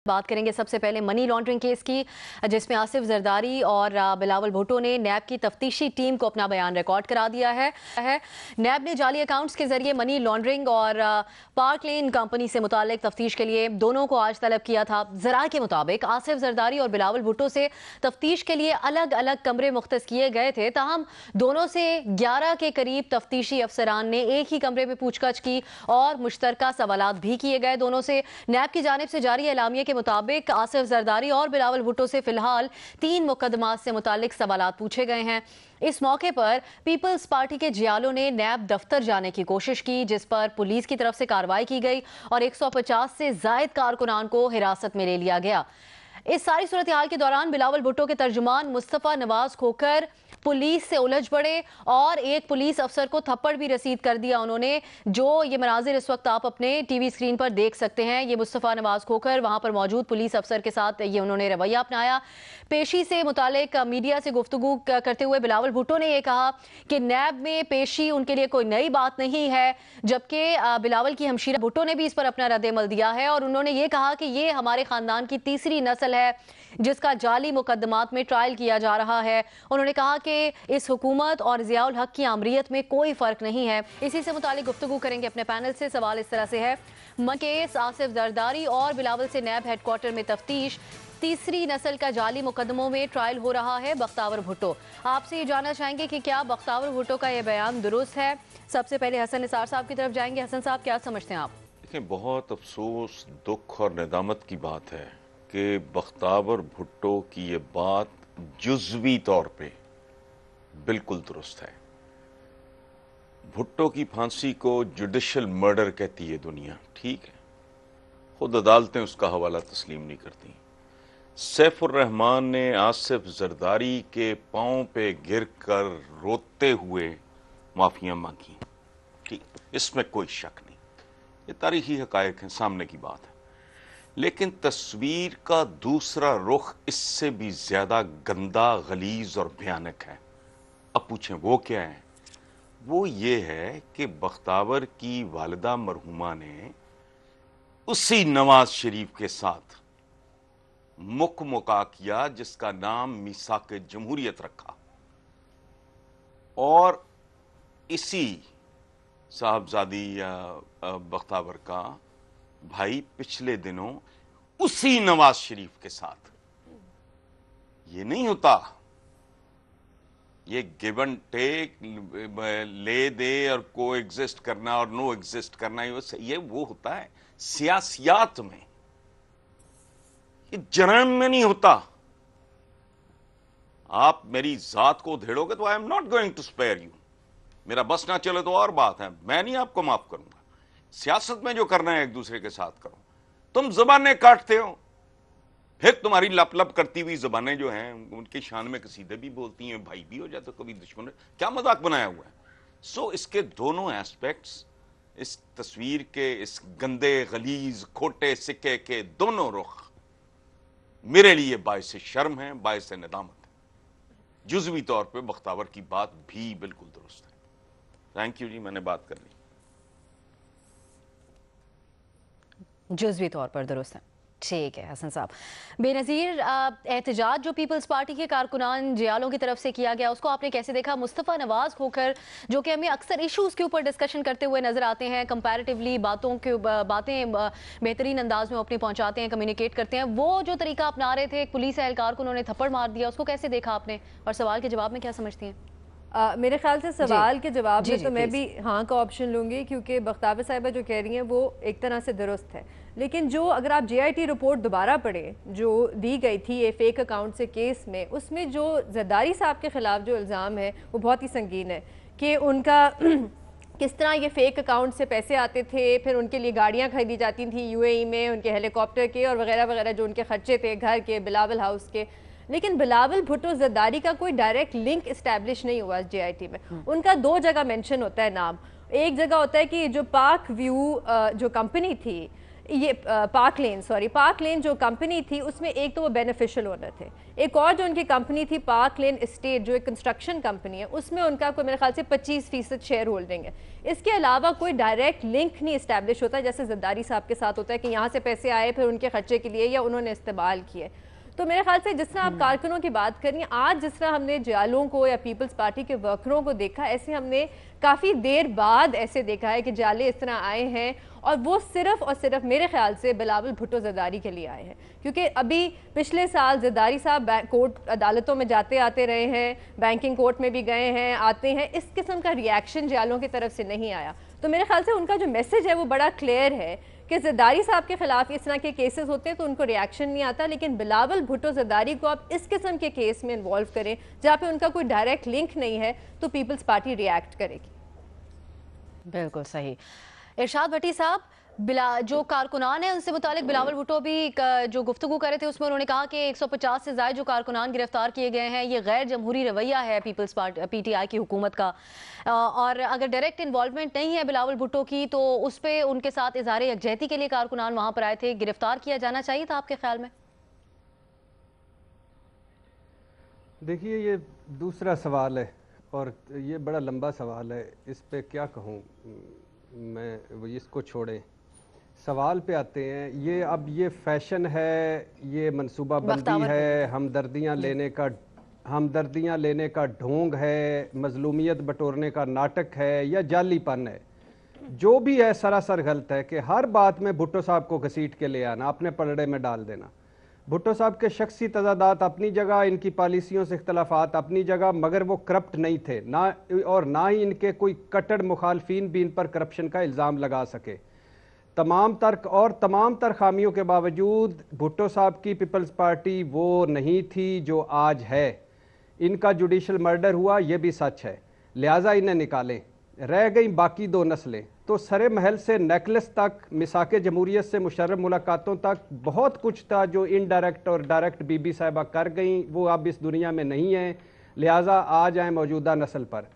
बात करेंगे सबसे पहले मनी लॉन्ड्रिंग केस की, जिसमें आसिफ जरदारी और बिलावल भुट्टो ने नैब की तफ्तीशी टीम को अपना बयान रिकॉर्ड करा दिया है। नैब ने जाली अकाउंट्स के जरिए मनी लॉन्ड्रिंग और पार्क लेन कंपनी से मुतालिक तफ्तीश के लिए दोनों को आज तलब किया था। जरा के मुताबिक आसिफ जरदारी और बिलावल भुट्टो से तफ्तीश के लिए अलग अलग कमरे मुख्तस किए गए थे, ताहम दोनों से 11 के करीब तफ्तीशी अफसरान ने एक ही कमरे में पूछताछ की और मुश्तरका सवालात भी किए गए दोनों से। नैब की जानिब से जारी एलामिया के मुताबिक आसिफ जरदारी और बिलावल भुट्टो से फिलहाल 3 मुकदमात से मुतालिक सवालात पूछे गए हैं। इस मौके पर पीपल्स पार्टी के जियालों ने नैब दफ्तर जाने की कोशिश की, जिस पर पुलिस की तरफ से कार्रवाई की गई और 150 से जायद कारकुनान को हिरासत में ले लिया गया। इस सारी सूरत हाल के दौरान बिलावल भुट्टो के तर्जुमान मुस्तफा नवाज खोकर पुलिस से उलझ पड़े और एक पुलिस अफसर को थप्पड़ भी रसीद कर दिया उन्होंने। जो ये मनाजिर इस वक्त आप अपने टीवी स्क्रीन पर देख सकते हैं, ये मुस्तफा नवाज खोकर वहां पर मौजूद पुलिस अफसर के साथ ये उन्होंने रवैया अपनाया। पेशी से मुतालिक मीडिया से गुफ्तगू करते हुए बिलावल भुट्टो ने यह कहा कि नैब में पेशी उनके लिए कोई नई बात नहीं है, जबकि बिलावल की हमशीरा भुट्टो ने भी इस पर अपना रद्द-ए-अमल दिया है और उन्होंने ये कहा कि ये हमारे खानदान की तीसरी नस्ल है जिसका जाली मुकदमात में ट्रायल किया जा रहा है। उन्होंने कहा कि इस हुकूमत और जियाउल हक की आमरीत में कोई फर्क नहीं है। इसी से मुतालिक गुफ्तगू करेंगे अपने पैनल से। सवाल इस तरह से है, केस आसिफ जरदारी और बिलावल से नैब हेडक्वार्टर में तफ्तीश, तीसरी नस्ल का जाली मुकदमों में ट्रायल हो रहा है बख्तावर भुट्टो। आपसे ये जानना चाहेंगे कि क्या बख्तावर भुट्टो का ये बयान दुरुस्त है? सबसे पहले हसन निसार साहब की तरफ जाएंगे। हसन साहब, क्या समझते हैं आप? देखिए, बहुत अफसोस, दुख और निदामत की बात है कि बख्तावर भुट्टो की ये बात जुज़वी तौर पे बिल्कुल दुरुस्त है। भुट्टो की फांसी को जुडिशल मर्डर कहती है दुनिया, ठीक है, खुद अदालतें उसका हवाला तस्लीम नहीं करती। सैफुर रहमान ने आसिफ जरदारी के पांव पे गिरकर रोते हुए माफियां मांगी, ठीक, इसमें कोई शक नहीं, ये तारीखी हकायक है, सामने की बात है। लेकिन तस्वीर का दूसरा रुख इससे भी ज्यादा गंदा, गलीज और भयानक है। अब पूछें वो क्या है? वो ये है कि बख्तावर की वालिदा मरहुमा ने उसी नवाज शरीफ के साथ मुका किया जिसका नाम मीसाक जमहूरियत रखा, और इसी साहबजादी या बख्तावर का भाई पिछले दिनों उसी नवाज शरीफ के साथ। ये नहीं होता, ये गिव एंड टेक, ले दे और को एग्जिस्ट करना और नो एग्जिस्ट करना, ये वो होता है सियासियात में, ये जराइम में नहीं होता। आप मेरी जात को उधेड़ोगे तो I am not going to spare you. मेरा बस ना चले तो और बात है, मैं नहीं आपको माफ करूंगा। सियासत में जो करना है एक दूसरे के साथ करो। तुम जबानें काटते हो, फिर तुम्हारी लप लप करती हुई जबानें जो हैं उनकी शान में कसीदे भी बोलती हैं, भाई भी हो जाते, कभी दुश्मन। क्या मजाक बनाया हुआ है। सो इसके दोनों एस्पेक्ट्स, इस तस्वीर के इस गंदे, गलीज, खोटे सिक्के के दोनों रुख मेरे लिए बायस शर्म है, बायस निदामत है। जुज़वी तौर पे बख्तावर की बात भी बिल्कुल दुरुस्त है। थैंक यू जी, मैंने बात कर ली। जुज़वी तौर पर दुरुस्त है, ठीक है। हसन साहब, बेनज़ीर एहतजाज जो पीपल्स पार्टी के कारकुनान जियालों की तरफ से किया गया, उसको आपने कैसे देखा? मुस्तफ़ा नवाज खोकर जो कि हमें अक्सर इशूज़ के ऊपर डिस्कशन करते हुए नजर आते हैं, कंपैरेटिवली बातें बेहतरीन अंदाज में अपनी पहुंचाते हैं, कम्युनिकेट करते हैं, वो जो तरीका अपना रहे थे, एक पुलिस एहलकार को उन्होंने थप्पड़ मार दिया, उसको कैसे देखा आपने? और सवाल के जवाब में क्या समझती हैं? मेरे ख्याल से सवाल के जवाब में तो मैं भी प्लीज। हाँ का ऑप्शन लूँगी, क्योंकि बख्तावर साहिबा जो कह रही हैं वो एक तरह से दुरुस्त है। लेकिन जो अगर आप JIT रिपोर्ट दोबारा पढ़ें जो दी गई थी ये फेक अकाउंट से केस में, उसमें जो जरदारी साहब के ख़िलाफ़ जो इल्ज़ाम है वो बहुत ही संगीन है कि उनका किस तरह ये फ़ेक अकाउंट से पैसे आते थे, फिर उनके लिए गाड़ियाँ खरीदी जाती थी UAE में, उनके हेलीकॉप्टर के और वगैरह वगैरह जो उनके खर्चे थे घर के, बिलावल हाउस के। लेकिन बिलावल भुट्टो जरदारी का कोई डायरेक्ट लिंक इस्टेब्लिश नहीं हुआ JIT में। उनका 2 जगह मेंशन होता है नाम। एक जगह होता है कि जो पार्क व्यू जो कंपनी थी, ये पार्क लेन जो कंपनी थी उसमें एक तो वो बेनिफिशियल ओनर थे, एक और जो उनकी कंपनी थी पार्क लेन एस्टेट जो एक कंस्ट्रक्शन कंपनी है, उसमें उनका कोई मेरे ख्याल से 25% शेयर होल्डिंग है। इसके अलावा कोई डायरेक्ट लिंक नहीं इस्टेब्लिश होता जैसे जरदारी साहब के साथ होता है कि यहाँ से पैसे आए फिर उनके खर्चे के लिए या उन्होंने इस्तेमाल किए। तो मेरे ख्याल से जिस तरह आप कारकुनों की बात करें, आज जिस तरह हमने जालों को या पीपल्स पार्टी के वर्करों को देखा, ऐसे हमने काफ़ी देर बाद ऐसे देखा है कि जाले इस तरह आए हैं, और वो सिर्फ और सिर्फ मेरे ख्याल से बिलावल भुट्टो जरदारी के लिए आए हैं। क्योंकि अभी पिछले साल जरदारी साहब कोर्ट अदालतों में जाते आते रहे हैं, बैंकिंग कोर्ट में भी गए हैं, आते हैं, इस किस्म का रिएक्शन जालों की तरफ से नहीं आया। तो मेरे ख्याल से उनका जो मैसेज है वो बड़ा क्लियर है कि जरदारी साहब के खिलाफ इस तरह के केसेस होते हैं तो उनको रिएक्शन नहीं आता, लेकिन बिलावल भुट्टो जरदारी को आप इस किस्म के केस में इन्वॉल्व करें जहाँ पे उनका कोई डायरेक्ट लिंक नहीं है तो पीपल्स पार्टी रिएक्ट करेगी। बिल्कुल सही। इरशाद भट्टी साहब, जो कारकुनान है उनसे मुतालिक बिलावल भुट्टो भी जो गुफ्तगू करे थे उसमें उन्होंने कहा कि 150 से ज़ायद जो कारकुनान गिरफ्तार किए गए हैं ये गैर जमहूरी रवैया है पीपल्स पार्टी PTI की हुकूमत का, और अगर डायरेक्ट इन्वॉल्वमेंट नहीं है बिलावल भुट्टो की तो उस पर उनके साथ इज़हार यकजहती के लिए कारकुनान वहाँ पर आए थे, गिरफ्तार किया जाना चाहिए था आपके ख्याल में? देखिए, ये दूसरा सवाल है और ये बड़ा लंबा सवाल है, इस पे क्या कहूँ मैं, इसको छोड़ें। सवाल पे आते हैं। ये अब ये फैशन है, ये मनसूबाबंदी है, हमदर्दियाँ लेने का ढोंग है, मजलूमियत बटोरने का नाटक है या जालीपन है, जो भी है सरासर गलत है कि हर बात में भुट्टो साहब को घसीट के ले आना, अपने पलड़े में डाल देना। भुट्टो साहब के शख्सी तजादात अपनी जगह, इनकी पॉलिसियों से इख्तलाफात अपनी जगह, मगर वो करप्ट नहीं थे ना, और ना ही इनके कोई कट्टर मुखालफीन भी इन पर करप्शन का इल्ज़ाम लगा सके। तमाम तर खामियों के बावजूद भुट्टो साहब की पीपल्स पार्टी वो नहीं थी जो आज है। इनका जुडिशल मर्डर हुआ, ये भी सच है, लिहाजा इन्हें निकालें। रह गई बाकी दो नस्लें, तो सरे महल से नेकलेस तक, मिसाके जमहूरियत से मुशर्रफ मुलाकातों तक बहुत कुछ था जो इनडायरेक्ट और डायरेक्ट बीबी साहिबा कर गई, वो अब इस दुनिया में नहीं है। लिहाजा आ जाए मौजूदा नस्ल पर।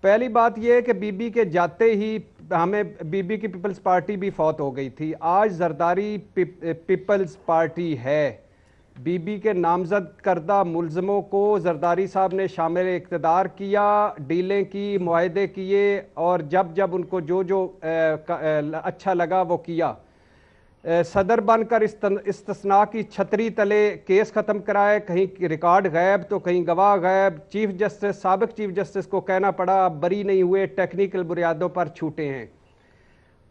पहली बात यह है कि बीबी के जाते ही हमें बीबी की पीपल्स पार्टी भी फौत हो गई थी। आज जरदारी पीपल्स पार्टी है। बीबी के नामजद करदा मुलजमों को जरदारी साहब ने शामिल इक़्तिदार किया, डीलें की, मुआहदे किए, और जब जब उनको जो अच्छा लगा वो किया। सदर बनकर इस्तिस्ना की छतरी तले केस ख़त्म कराए, कहीं रिकॉर्ड गायब तो कहीं गवाह गायब। साबिक़ चीफ जस्टिस को कहना पड़ा अब बरी नहीं हुए, टेक्निकल बुनियादों पर छूटे हैं।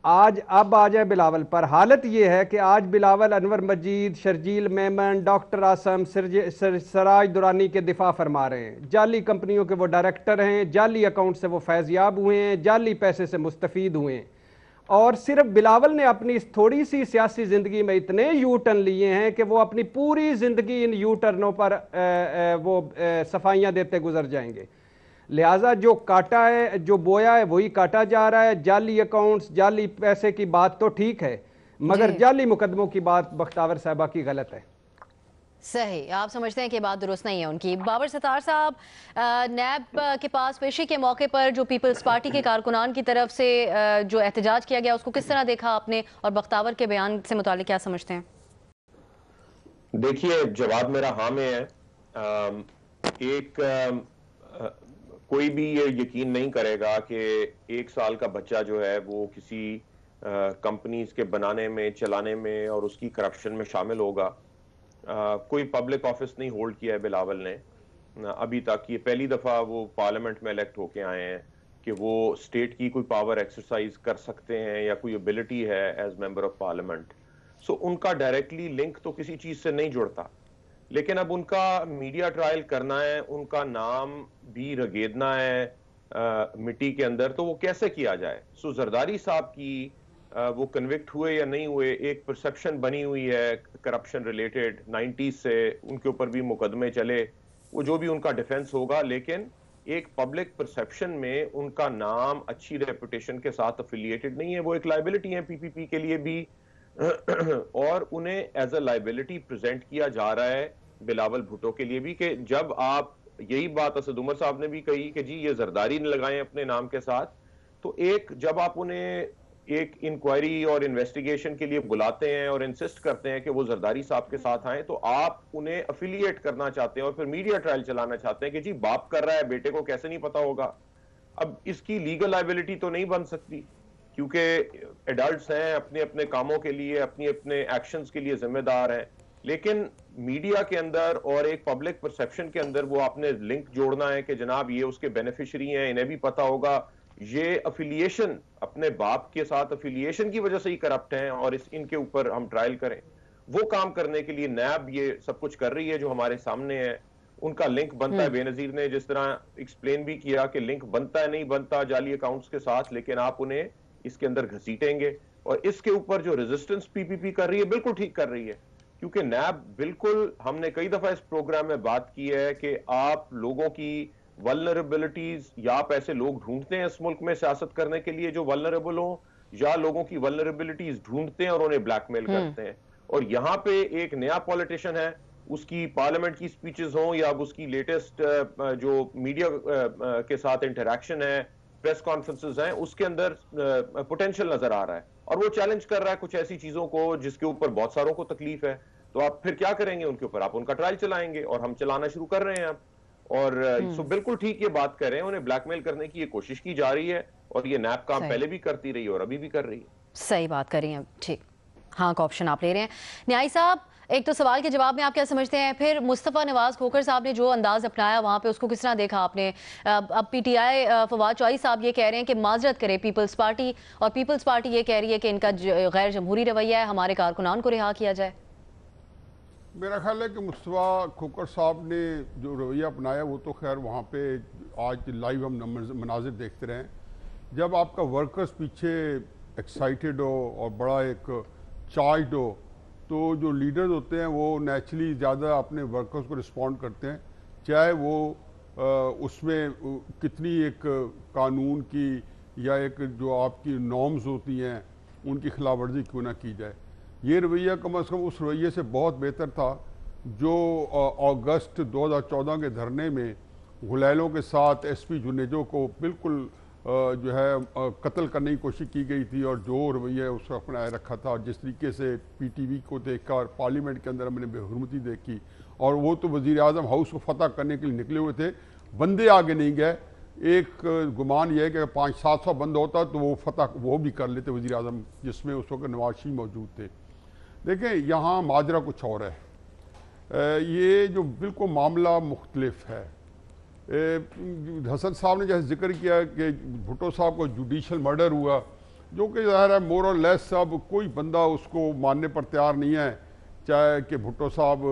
अब आ जाए बिलावल पर। हालत ये है कि आज बिलावल अनवर मजीद, शर्जील मेमन, डॉक्टर आसम, सराज दुरानी के दिफा फरमा रहे हैं। जाली कंपनियों के वो डायरेक्टर हैं, जाली अकाउंट से वो फैज़याब हुए हैं, जाली पैसे से मुस्तफ़ीद हुए हैं। और सिर्फ बिलावल ने अपनी इस थोड़ी सी सियासी ज़िंदगी में इतने यू टर्न लिए हैं कि वो अपनी पूरी ज़िंदगी इन यू टर्नों पर सफाइयाँ देते गुजर जाएंगे। लिहाजा जो काटा है, जो बोया है वही काटा जा रहा है। जाली अकाउंट्स, जाली पैसे की बात तो ठीक है, मगर जाली मुकदमों की बात बख्तावर साहबा की गलत है। सही, आप समझते हैं कि बात दुरुस्त नहीं है उनकी। बाबर सत्तार साहब, नैब के पास पेशी के मौके पर जो पीपल्स पार्टी के कारकुनान की तरफ से जो एहतजाज किया गया उसको किस तरह देखा आपने, और बख्तावर के बयान से मुतालिक क्या समझते हैं? देखिए, जवाब मेरा हाँ में है। कोई भी ये यकीन नहीं करेगा कि 1 साल का बच्चा जो है वो किसी कंपनीज के बनाने में, चलाने में और उसकी करप्शन में शामिल होगा। कोई पब्लिक ऑफिस नहीं होल्ड किया है बिलावल ने अभी तक। ये पहली दफ़ा वो पार्लियामेंट में इलेक्ट होके आए हैं कि वो स्टेट की कोई पावर एक्सरसाइज कर सकते हैं या कोई एबिलिटी है एज मेंबर ऑफ पार्लियामेंट। सो उनका डायरेक्टली लिंक तो किसी चीज़ से नहीं जुड़ता, लेकिन अब उनका मीडिया ट्रायल करना है, उनका नाम भी रगेदना है मिट्टी के अंदर, तो वो कैसे किया जाए? सो जरदारी साहब की वो कन्विक्ट हुए या नहीं हुए, एक परसेप्शन बनी हुई है करप्शन रिलेटेड 90s से, उनके ऊपर भी मुकदमे चले, वो जो भी उनका डिफेंस होगा, लेकिन एक पब्लिक परसेप्शन में उनका नाम अच्छी रेपुटेशन के साथ अफिलिएटेड नहीं है। वो एक लाइबिलिटी है पीपीपी के लिए भी और उन्हें एज अ लाइबिलिटी प्रेजेंट किया जा रहा है बिलावल भुट्टो के लिए भी, कि जब आप, यही बात असद उमर साहब ने भी कही कि जी ये जरदारी ने लगाए अपने नाम के साथ, तो एक जब आप उन्हें एक इंक्वायरी और इन्वेस्टिगेशन के लिए बुलाते हैं और इंसिस्ट करते हैं कि वो जरदारी साहब के साथ आए, तो आप उन्हें अफिलिएट करना चाहते हैं और फिर मीडिया ट्रायल चलाना चाहते हैं कि जी बाप कर रहा है, बेटे को कैसे नहीं पता होगा। अब इसकी लीगल लायबिलिटी तो नहीं बन सकती, क्योंकि एडल्ट्स हैं, अपने अपने कामों के लिए, अपने अपने एक्शंस के लिए जिम्मेदार हैं। लेकिन मीडिया के अंदर और एक पब्लिक परसेप्शन के अंदर वो आपने लिंक जोड़ना है कि जनाब ये उसके बेनिफिशियरी हैं, इन्हें भी पता होगा ये अफिलिएशन, अपने बाप के साथ अफिलिएशन की वजह से ही करप्ट हैं और इनके ऊपर हम ट्रायल करें। वो काम करने के लिए नैब ये सब कुछ कर रही है जो हमारे सामने है। उनका लिंक बनता है, बेनजीर ने जिस तरह एक्सप्लेन भी किया कि लिंक बनता है नहीं बनता जाली अकाउंट्स के साथ, लेकिन आप उन्हें इसके अंदर घसीटेंगे। और इसके ऊपर जो रेजिस्टेंस पीपीपी कर रही है बिल्कुल ठीक कर रही है, क्योंकि नैब बिल्कुल, हमने कई दफा इस प्रोग्राम में बात की है कि आप लोगों की वल्नरेबिलिटीज, या आप ऐसे लोग ढूंढते हैं इस मुल्क में सियासत करने के लिए जो वल्नरेबल हो, या लोगों की वल्नरेबिलिटीज ढूंढते हैं और उन्हें ब्लैकमेल करते हैं। और यहां पे एक नया पॉलिटिशियन है, उसकी पार्लियामेंट की स्पीचेस हो या अब उसकी लेटेस्ट जो मीडिया के साथ इंटरैक्शन है, प्रेस कॉन्फ्रेंसेस हैं, उसके अंदर पोटेंशियल नजर आ रहा है और वो चैलेंज कर रहा है कुछ ऐसी चीजों को जिसके ऊपर बहुत सारों को तकलीफ है। तो आप फिर क्या करेंगे उनके ऊपर? आप उनका ट्रायल चलाएंगे और हम चलाना शुरू कर रहे हैं अब। और सो बिल्कुल ठीक ये बात कर रहे हैं, उन्हें ब्लैकमेल करने की ये कोशिश की जा रही है और ये नैब काम पहले भी करती रही है और अभी भी कर रही है। सही बात कर रही हैं, ठीक। हाँ का ऑप्शन आप ले रहे हैं। न्यायी साहब, एक तो सवाल के जवाब में आप क्या समझते हैं, फिर मुस्तफ़ा नवाज खोखर साहब ने जो अंदाज अपनाया वहाँ पे उसको किस तरह देखा आपने? अब पीटीआई फवाद चौधरी साहब ये कह रहे हैं कि माजरत करे पीपल्स पार्टी, और पीपल्स पार्टी ये कह रही है कि इनका गैर जमहूरी रवैया है, हमारे कारकुनान को रिहा किया जाए। मेरा ख्याल है कि मुस्तफ़ा खोखर साहब ने जो रवैया अपनाया वो तो खैर वहाँ पे आज लाइव हम मनाजिर देखते रहे। जब आपका वर्कर्स पीछे एक्साइटेड हो और बड़ा एक चार्ज हो, तो जो लीडर्स होते हैं वो नेचुरली ज़्यादा अपने वर्कर्स को रिस्पॉन्ड करते हैं, चाहे वो उसमें कितनी एक कानून की या एक जो आपकी नॉर्म्स होती हैं उनकी खिलाफ वर्जी क्यों ना की जाए। ये रवैया कम अज़ कम उस रवैये से बहुत बेहतर था जो अगस्त 2014 के धरने में गुलैलों के साथ एसपी जुनेजो को बिल्कुल जो है कत्ल करने की कोशिश की गई थी, और जो रवैया उसका अपनाए रखा था, और जिस तरीके से पीटीवी को देखकर पार्लियामेंट के अंदर हमने बेहुरमती देखी, और वो तो वज़ीर आज़म हाउस को फतह करने के लिए निकले हुए थे, बंदे आगे नहीं गए। एक गुमान यह है कि 500-700 बंद होता तो वो फतह वो भी कर लेते वज़ीर आज़म, जिसमें उस वक्त नवाज शरीफ मौजूद थे। देखें यहाँ माजरा कुछ और है, ये जो बिल्कुल मामला मुख्तलिफ है। हसन साहब ने जैसे जिक्र किया कि भुट्टो साहब को जुडिशल मर्डर हुआ, जो कि ज़ाहिर है मोर और लेस साहब कोई बंदा उसको मानने पर तैयार नहीं है, चाहे कि भुट्टो साहब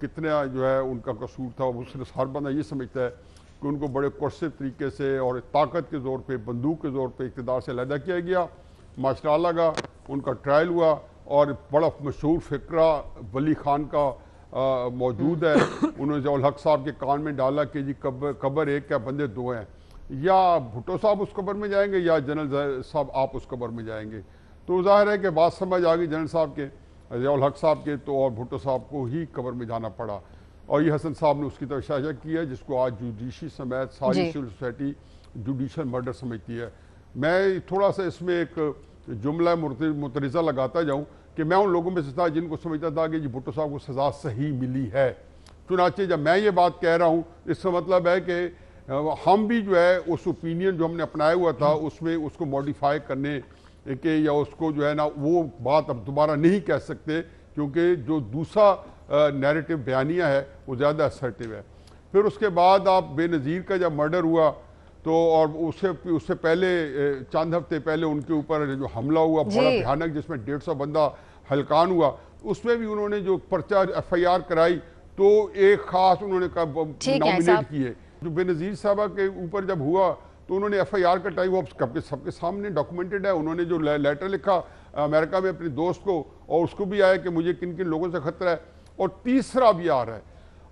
कितना जो है उनका कसूर था। उसने हर बंदा ये समझता है कि उनको बड़े कुर्सिव तरीके से और ताकत के ज़ोर पे, बंदूक के ज़ोर पे इक़्तिदार से अलहदा किया गया। माशाअल्लाह का उनका ट्रायल हुआ और बड़ा मशहूर फ़िक्रा वली खान का मौजूद है। उन्होंने जौल हक साहब के कान में डाला कि जी कब्र एक है, बंदे दो हैं, या भुट्टो साहब उस कब्र में जाएंगे या जनरल साहब आप उस कब्र में जाएंगे। तो जाहिर है कि बात समझ आ गई जनरल साहब के, जौल हक साहब के, तो और भुट्टो साहब को ही कब्र में जाना पड़ा। और ये हसन साहब ने उसकी तरफ इशारा किया है, जिसको आज जुडिशरी समेत सारी सिविल सोसाइटी जुडिशल मर्डर समझती है। मैं थोड़ा सा इसमें एक जुमला मुतरिज़ा लगाता जाऊँ कि मैं उन लोगों में से था जिनको समझता था कि जी भुट्टो साहब को सज़ा सही मिली है। चुनाचे जब मैं ये बात कह रहा हूँ, इसका मतलब है कि हम भी जो है उस ओपिनियन जो हमने अपनाया हुआ था उसमें उसको मॉडिफाई करने के या उसको जो है ना वो बात अब दोबारा नहीं कह सकते, क्योंकि जो दूसरा नैरेटिव बयानिया है वो ज़्यादा असर्टिव है। फिर उसके बाद आप बेनज़ीर का जब मर्डर हुआ तो और उससे पहले चंद हफ्ते पहले उनके ऊपर जो हमला हुआ बड़ा भयानक, जिसमें 150 बंदा हलकान हुआ, उसमें भी उन्होंने जो पर्चा FIR कराई तो एक खास उन्होंने नॉमिनेट किए। जो बेनज़ीर साहबा के ऊपर जब हुआ तो उन्होंने FIR कटाई, वो सबके सामने डॉक्यूमेंटेड है। उन्होंने जो लेटर लिखा अमेरिका में अपने दोस्त को, और उसको भी आया कि मुझे किन किन लोगों से खतरा है, और तीसरा भी आ रहा है।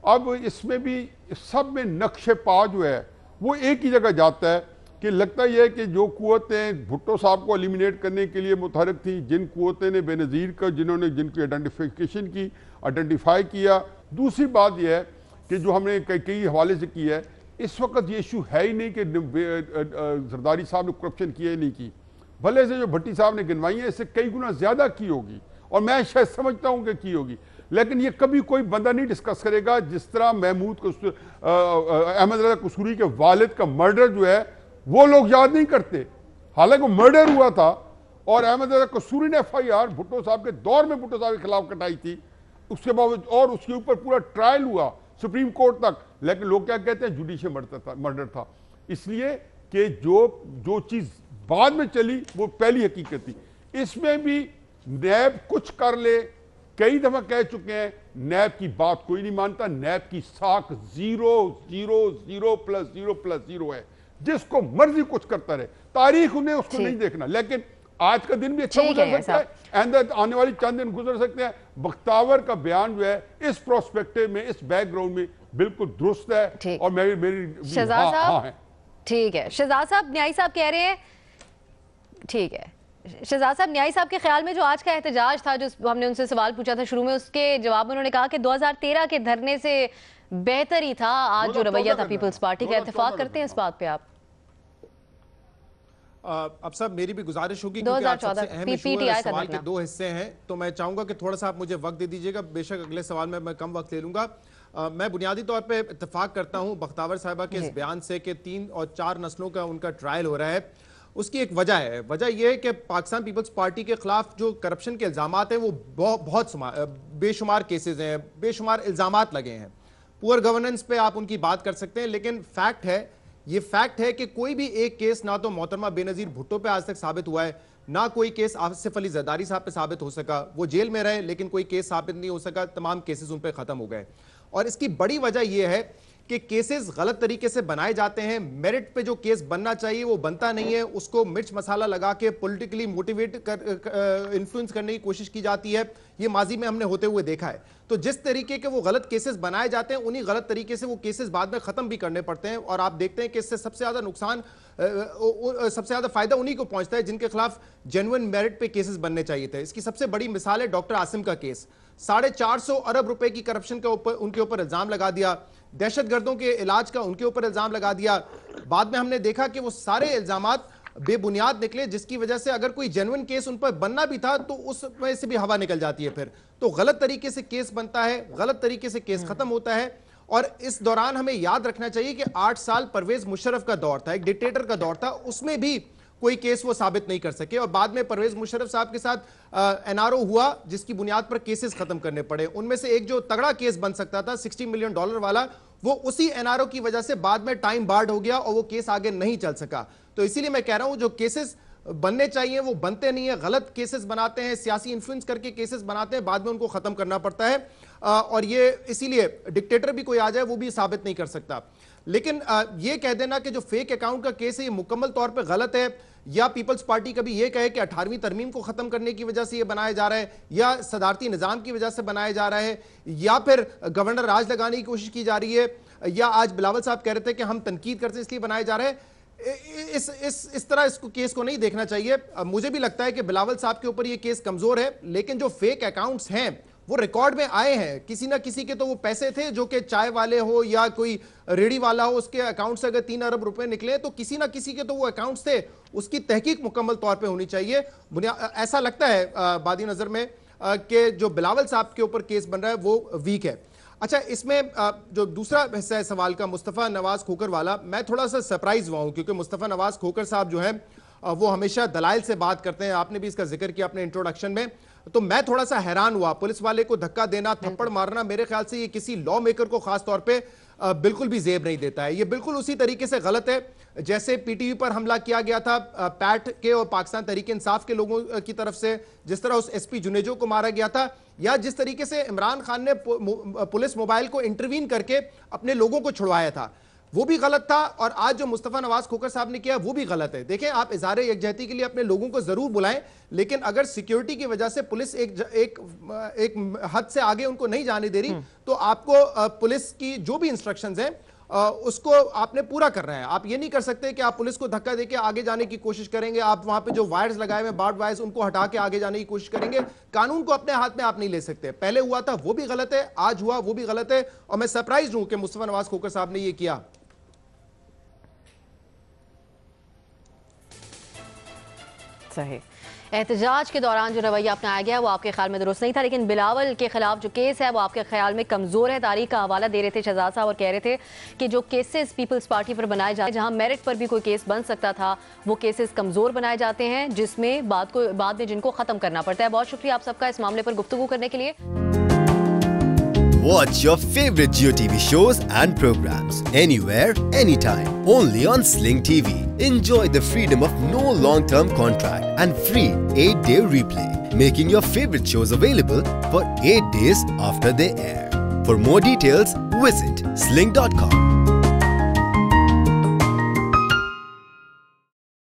अब इसमें भी सब में नक्शे पा जो है वो एक ही जगह जाता है कि लगता यह है कि जो कुव्वतें भुट्टो साहब को एलिमिनेट करने के लिए मुतहरक थी, जिन कुव्वतें ने बेनज़ीर का जिन्होंने जिनकी आइडेंटिफिकेशन की, आइडेंटिफाई किया। दूसरी बात यह है कि जो हमने कई हवाले से की है, इस वक्त ये इशू है ही नहीं कि जरदारी साहब ने करप्शन किया ही नहीं की। भले से जो भट्टी साहब ने गिनवाई है इससे कई गुना ज्यादा की होगी, और मैं शायद समझता हूं कि की होगी, लेकिन ये कभी कोई बंदा नहीं डिस्कस करेगा जिस तरह अहमद रजा कसूरी के वालिद का मर्डर जो है वो लोग याद नहीं करते, हालांकि वो मर्डर हुआ था और अहमद रजा कसूरी ने FIR भुट्टो साहब के दौर में भुट्टो साहब के खिलाफ कटाई थी, उसके बावजूद और उसके ऊपर पूरा ट्रायल हुआ सुप्रीम कोर्ट तक, लेकिन लोग क्या कहते हैं जुडिशियल मर्डर था। इसलिए कि जो चीज बाद में चली वो पहली हकीकत थी। इसमें भी नैब कुछ कर ले, कई दफा कह चुके हैं, नैब की बात कोई नहीं मानता, नैब की साख 0 0 0 प्लस 0 प्लस 0 है, जिसको मर्जी कुछ करता रहे, तारीख उन्हें उसको नहीं देखना, लेकिन आज का दिन भी अच्छा गुजर सकता है, आने वाली चंद दिन गुजर सकते हैं। बख्तावर का बयान जो है इस प्रोस्पेक्टिव में, इस बैकग्राउंड में बिल्कुल दुरुस्त है, और मेरी शहजाद साहब है। ठीक है, शहजाद साहब न्यायी साहब कह रहे हैं, ठीक है शहजाद साहब, न्यायी साहब के ख्याल में जो आज का एहतजाज था, जो हमने उनसे सवाल पूछा था शुरू में, उसके जवाब में उन्होंने कहा कि 2013 के धरने से बेहतर ही था आज जो रवैया था पीपल्स पार्टी का। इत्तेफाक करते हैं इस बात पे आप? अब साहब मेरी भी गुजारिश होगी क्योंकि आज सबसे अहम इशू है, सवाल के 2 हिस्से हैं, तो मैं चाहूंगा कि थोड़ा सा आप मुझे वक्त दे दीजिएगा, बेशक अगले सवाल में मैं कम वक्त ले लूंगा। मैं बुनियादी तौर पे इत्तेफाक करता हूं बख्तावर साहिबा के इस बयान से कि 3 और 4 नस्लों का उनका ट्रायल हो रहा है। उसकी एक वजह है, वजह यह है कि पाकिस्तान पीपल्स पार्टी के खिलाफ जो करप्शन के इल्जामात हैं वो बहुत बेशुमार केसेस हैं, बेशुमार इल्जामात लगे हैं। पुअर गवर्नेंस पे आप उनकी बात कर सकते हैं, लेकिन फैक्ट है, ये फैक्ट है कि कोई भी एक केस ना तो मोहतरमा बेनजीर भुट्टो पे आज तक साबित हुआ है, ना कोई केस आसिफ अली जरदारी साहब पे साबित हो सका। वो जेल में रहे लेकिन कोई केस साबित नहीं हो सका, तमाम केसेस उन पे खत्म हो गए। और इसकी बड़ी वजह यह है कि केसेस गलत तरीके से बनाए जाते हैं, मेरिट पे जो केस बनना चाहिए वो बनता नहीं है, उसको मिर्च मसाला लगा के पॉलिटिकली मोटिवेट कर इन्फ्लुएंस करने की कोशिश की जाती है। ये माजी में हमने होते हुए देखा है। तो जिस तरीके के वो गलत केसेस बनाए जाते हैं, उन्हीं गलत तरीके से वो केसेस बाद में खत्म भी करने पड़ते हैं, और आप देखते हैं कि इससे सबसे ज्यादा नुकसान, सबसे ज्यादा फायदा उन्हीं को पहुंचता है जिनके खिलाफ जेन्युइन मेरिट पे केसेस बनने चाहिए थे। इसकी सबसे बड़ी मिसाल है डॉक्टर आसिम का केस। 450 अरब रुपए की करप्शन के ऊपर उनके ऊपर इल्जाम लगा दिया, दहशतगर्दों के इलाज का उनके ऊपर इल्जाम लगा दिया। बाद में हमने देखा कि वो सारे इल्जामात बेबुनियाद निकले, जिसकी वजह से अगर कोई जेन्युइन केस उन पर बनना भी था तो उसमें से भी हवा निकल जाती है। फिर तो गलत तरीके से केस बनता है, गलत तरीके से केस खत्म होता है। और इस दौरान हमें याद रखना चाहिए कि 8 साल परवेज मुशर्रफ का दौर था, एक डिक्टेटर का दौर था, उसमें भी कोई केस वो साबित नहीं कर सके, और बाद में परवेज मुशर्रफ साहब के साथ NRO हुआ जिसकी बुनियाद पर केसेस खत्म करने पड़े। उनमें से एक जो तगड़ा केस बन सकता था $60 मिलियन वाला, वो उसी NRO की वजह से बाद में टाइम बार्ड हो गया और वो केस आगे नहीं चल सका। तो इसीलिए मैं कह रहा हूं जो केसेस बनने चाहिए वो बनते नहीं है, गलत केसेस बनाते हैं, सियासी इन्फ्लुएंस करके केसेस बनाते हैं, बाद में उनको खत्म करना पड़ता है। और ये इसीलिए डिक्टेटर भी कोई आ जाए वो भी साबित नहीं कर सकता। लेकिन ये कह देना कि जो फेक अकाउंट का केस है ये मुकम्मल तौर पे गलत है, या पीपल्स पार्टी कभी ये कहे कि 18वीं तरमीम को खत्म करने की वजह से ये बनाया जा रहा है, या सदारती निजाम की वजह से बनाया जा रहा है, या फिर गवर्नर राज लगाने की कोशिश की जा रही है, या आज बिलावल साहब कह रहे थे कि हम तनकीद करते हैं इसलिए बनाया जा रहा है, इस तरह इसको केस को नहीं देखना चाहिए। मुझे भी लगता है कि बिलावल साहब के ऊपर ये केस कमजोर है, लेकिन जो फेक अकाउंट्स हैं वो रिकॉर्ड में आए हैं, किसी ना किसी के तो वो पैसे थे जो कि चाय वाले हो या कोई रेडी वाला हो, उसके अकाउंट से अगर 3 अरब रुपए निकले तो किसी ना किसी के तो वो अकाउंट्स थे, उसकी तहकीक मुकम्मल तौर पे होनी चाहिए। ऐसा लगता है बादी नजर में कि जो बिलावल साहब के ऊपर केस बन रहा है वो वीक है। अच्छा, इसमें जो दूसरा हिस्सा है सवाल का, मुस्तफ़ा नवाज खोकर वाला, मैं थोड़ा सा सरप्राइज हुआ हूं क्योंकि मुस्तफ़ा नवाज खोकर साहब जो है वो हमेशा दलाइल से बात करते हैं, आपने भी इसका जिक्र किया अपने इंट्रोडक्शन में, तो मैं थोड़ा सा हैरान हुआ। पुलिस वाले को धक्का देना, थप्पड़ मारना, मेरे ख्याल से ये किसी लॉ मेकर को खास तौर पे बिल्कुल भी जेब नहीं देता है। ये बिल्कुल उसी तरीके से गलत है जैसे पीटीवी पर हमला किया गया था पैट के और पाकिस्तान तहरीक इंसाफ के लोगों की तरफ से, जिस तरह उस एसपी जुनेजो को मारा गया था, या जिस तरीके से इमरान खान ने पुलिस मोबाइल को इंटरवीन करके अपने लोगों को छुड़वाया था, वो भी गलत था। और आज जो मुस्तफ़ा नवाज खोकर साहब ने किया वो भी गलत है। देखें, आप इज़हारे यकजहती के लिए अपने लोगों को जरूर बुलाएं, लेकिन अगर सिक्योरिटी की वजह से पुलिस एक हद से आगे उनको नहीं जाने दे रही तो आपको पुलिस की जो भी इंस्ट्रक्शंस हैं उसको आपने पूरा करना है। आप ये नहीं कर सकते कि आप पुलिस को धक्का देके आगे जाने की कोशिश करेंगे, आप वहां पे जो वायर्स लगाए हुए बार्ड वायर्स उनको हटा के आगे जाने की कोशिश करेंगे। कानून को अपने हाथ में आप नहीं ले सकते। पहले हुआ था वो भी गलत है, आज हुआ वो भी गलत है, और मैं सरप्राइज हूं कि मुस्तफ़ा नवाज खोकर साहब ने ये किया। सही। एहतजाज के दौरान जो रवैया अपनाया गया वो आपके ख्याल में दुरुस्त नहीं था, लेकिन बिलावल के खिलाफ जो केस है वो आपके ख्याल में कमजोर है। तारीख का हवाला दे रहे थे शहजाद साहब और कह रहे थे कि जो केसेस पीपल्स पार्टी पर बनाए जाते हैं, जहां मेरिट पर भी कोई केस बन सकता था, वो केसेस कमजोर बनाए जाते हैं, जिसमें बाद में जिनको खत्म करना पड़ता है। बहुत शुक्रिया आप सबका इस मामले पर गुफ्तगू करने के लिए। Watch your favorite Jio TV shows and programs anywhere, anytime, only on Sling TV. Enjoy the freedom of no long-term contract and free 8-day replay, making your favorite shows available for 8 days after they air. For more details, visit sling.com.